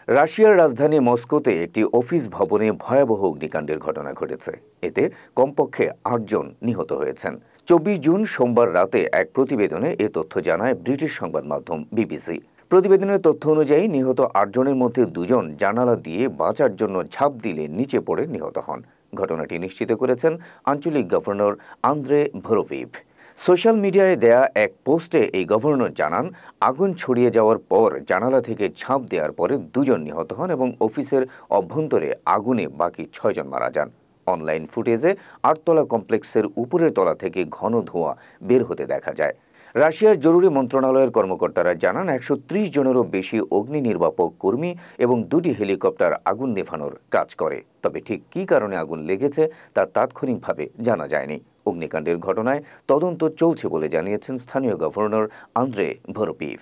রাশিয়ার রাজধানী মস্কোতে একটি অফিস ভবনে ভয়াবহ অগ্নিকাণ্ডের ঘটনা ঘটেছে। এতে কমপক্ষে ৮ জন নিহত হয়েছেন। ২৪ জুন সোমবার রাতে এক প্রতিবেদনে এ তথ্য জানায় ব্রিটিশ সংবাদ মাধ্যম বিবিসি। প্রতিবেদনের তথ্য অনুযায়ী নিহত ৮ জনের মধ্যে ২ জন জানালা দিয়ে বাঁচার জন্য ঝাঁপ দিলে নিচে পড়ে নিহত হন। ঘটনাটি নিশ্চিত করেছেন আঞ্চলিক গভর্নর আন্দ্রে ভরোভিভ। সোশ্যাল মিডিয়ায় দেয়া এক পোস্টে এই গভর্নর জানান, আগুন ছড়িয়ে যাওয়ার পর জানালা থেকে ঝাঁপ দেওয়ার পরে ২ জন নিহত হন এবং অফিসের অভ্যন্তরে আগুনে বাকি ৬ জন মারা যান। অনলাইন ফুটেজে ৮তলা কমপ্লেক্সের উপরের তলা থেকে ঘন ধোঁয়া বের হতে দেখা যায়। রাশিয়ার জরুরি মন্ত্রণালয়ের কর্মকর্তারা জানান ১৩০ জনেরও বেশি অগ্নি নির্বাপক কর্মী এবং ২টি হেলিকপ্টার আগুন নেভানোর কাজ করে। তবে ঠিক কী কারণে আগুন লেগেছে তা তাৎক্ষণিকভাবে জানা যায়নি। অগ্নিকাণ্ডের ঘটনায় তদন্ত চলছে বলে জানিয়েছেন স্থানীয় গভর্নর আন্দ্রে ভরোভিভ।